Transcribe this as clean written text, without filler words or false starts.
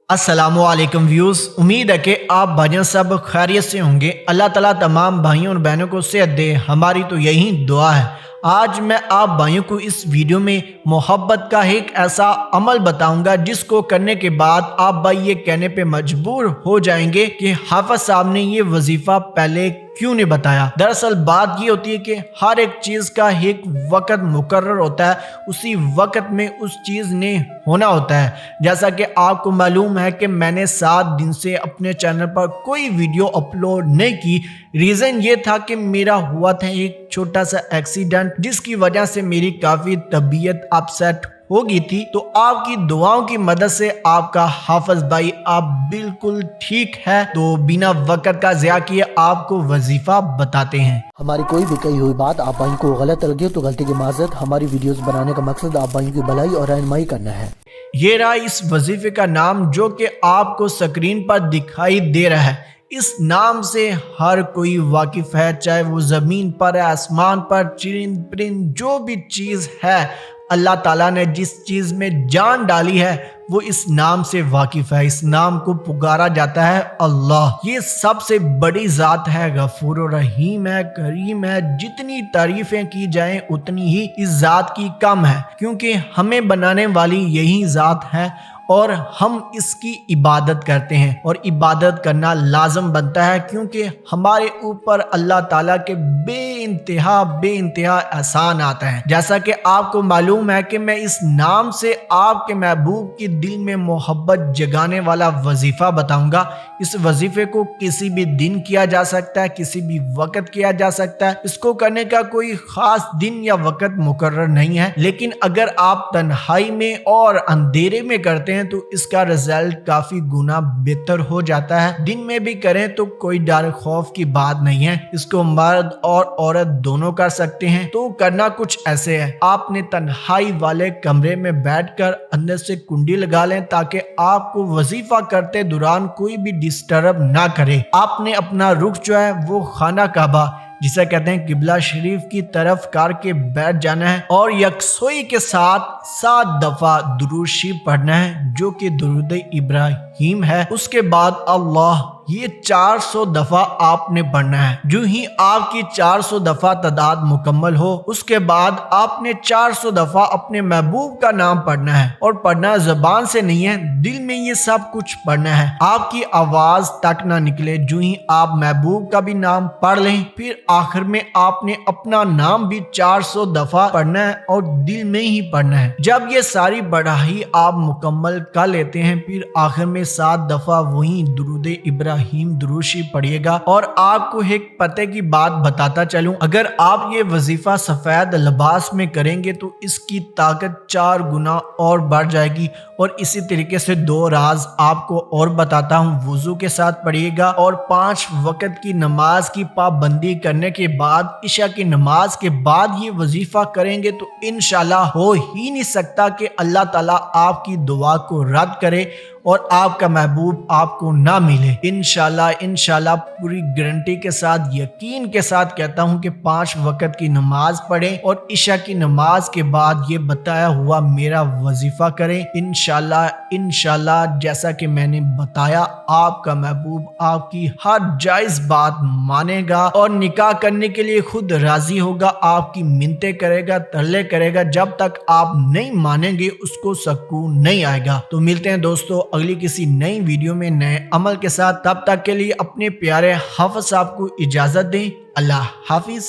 अस्सलामु अलैकुम व्यूज़, उम्मीद है कि आप भाइयों सब खैरियत से होंगे। अल्लाह ताला तमाम भाइयों और बहनों को सेहत दे, हमारी तो यही दुआ है। आज मैं आप भाइयों को इस वीडियो में मोहब्बत का एक ऐसा अमल बताऊंगा जिसको करने के बाद आप भाई ये कहने पे मजबूर हो जाएंगे कि हाफिज साहब ने ये वजीफा पहले क्यों नहीं बताया। दरअसल बात ये होती है कि हर एक चीज़ का एक वक़्त मुकर्रर होता है, उसी वक़्त में उस चीज़ ने होना होता है। जैसा कि आपको मालूम है कि मैंने 7 दिन से अपने चैनल पर कोई वीडियो अपलोड नहीं की। रीज़न ये था कि मेरा हुआ था एक छोटा सा एक्सीडेंट जिसकी वजह से मेरी काफ़ी तबीयत अपसेट हो गई थी। तो आपकी दुआओं की मदद से आपका हाफिज भाई आप बिल्कुल ठीक है। तो बिना वक़्त का ज़िया किए आपको वजीफा बताते हैं। हमारी कोई भी कही हुई बात आप भाइयों को गलत लगे तो गलती की माजरत। हमारी वीडियोस बनाने का मकसद आप भाइयों की भलाई और रहनुमाई करना है। ये रहा इस वजीफे का नाम जो कि आपको स्क्रीन पर दिखाई दे रहा है। इस नाम से हर कोई वाकिफ है, चाहे वो ज़मीन पर है, आसमान पर, चिरिंद परिंद जो भी चीज़ है, अल्लाह ताला ने जिस चीज़ में जान डाली है वो इस नाम से वाकिफ है। इस नाम को पुकारा जाता है अल्लाह। ये सबसे बड़ी ज़ात है, गफूर रहीम है, करीम है। जितनी तारीफ़ें की जाएं उतनी ही इस ज़ात की कम है, क्योंकि हमें बनाने वाली यही ज़ात है और हम इसकी इबादत करते हैं और इबादत करना लाजम बनता है, क्योंकि हमारे ऊपर अल्लाह ताला के बेइंतहा एहसान आता है। जैसा कि आपको मालूम है कि मैं इस नाम से आपके महबूब के दिल में मोहब्बत जगाने वाला वजीफा बताऊंगा। इस वजीफे को किसी भी दिन किया जा सकता है, किसी भी वक्त किया जा सकता है। इसको करने का कोई खास दिन या वक्त मुकर्रर नहीं है, लेकिन अगर आप तन्हाई में और अंधेरे में करते हैं तो इसका रिजल्ट काफी गुना बेहतर हो जाता है। दिन में भी करें तो कोई डर खौफ की बात नहीं है। इसको मर्द और औरत दोनों कर सकते हैं। तो करना कुछ ऐसे है, आपने तन्हाई वाले कमरे में बैठकर अंदर से कुंडी लगा लें ताकि आपको वजीफा करते दौरान कोई भी डिस्टर्ब ना करे। आपने अपना रुख जो है वो खाना काबा जिसे कहते हैं किबला शरीफ की तरफ करके बैठ जाना है और यकसोई के साथ 7 दफा दुरूद शरीफ पढ़ना है जो कि दुरूद इब्राहिम है। उसके बाद अल्लाह ये 400 दफा आपने पढ़ना है। जो ही आपकी 400 दफा तादाद मुकम्मल हो उसके बाद आपने 400 दफा अपने महबूब का नाम पढ़ना है। और पढ़ना जबान से नहीं है, दिल में ये सब कुछ पढ़ना है। आपकी आवाज तक ना निकले। जो ही आप महबूब का भी नाम पढ़ लें, फिर आखिर में आपने अपना नाम भी 400 दफा पढ़ना है और दिल में ही पढ़ना है। जब ये सारी बढ़ाई आप मुकम्मल कर लेते हैं, फिर आखिर में 7 दफा वही दुरूद इब्राहिम दुरूद शरीफ पढ़िएगा। और आपको एक पते की बात बताता चलूं, अगर आप ये वजीफा सफेद लिबास में करेंगे तो इसकी ताकत 4 गुना और बढ़ जाएगी। और इसी तरीके से 2 राज आपको और बताता हूं। वुजू के साथ पढ़िएगा और 5 वक्त की नमाज की पाबंदी करने के बाद, इशा की नमाज के बाद ये वजीफा करेंगे तो इंशाल्लाह हो ही नहीं सकता कि अल्लाह ताला आपकी दुआ को रद्द करे और आपका महबूब आपको ना मिले। इंशाल्लाह पूरी गारंटी के साथ, यकीन के साथ कहता हूं कि 5 वक्त की नमाज पढ़ें और इशा की नमाज के बाद ये बताया हुआ मेरा वजीफा करें। इंशाल्लाह जैसा कि मैंने बताया, आपका महबूब आपकी हर जायज बात मानेगा और निकाह करने के लिए खुद राजी होगा। आपकी मिन्नतें करेगा, तरले करेगा। जब तक आप नहीं मानेंगे उसको सुकून नहीं आएगा। तो मिलते हैं दोस्तों अगली किसी नई वीडियो में नए अमल के साथ। तब तक के लिए अपने प्यारे हाफिज साहब को इजाजत दें। अल्लाह हाफिज।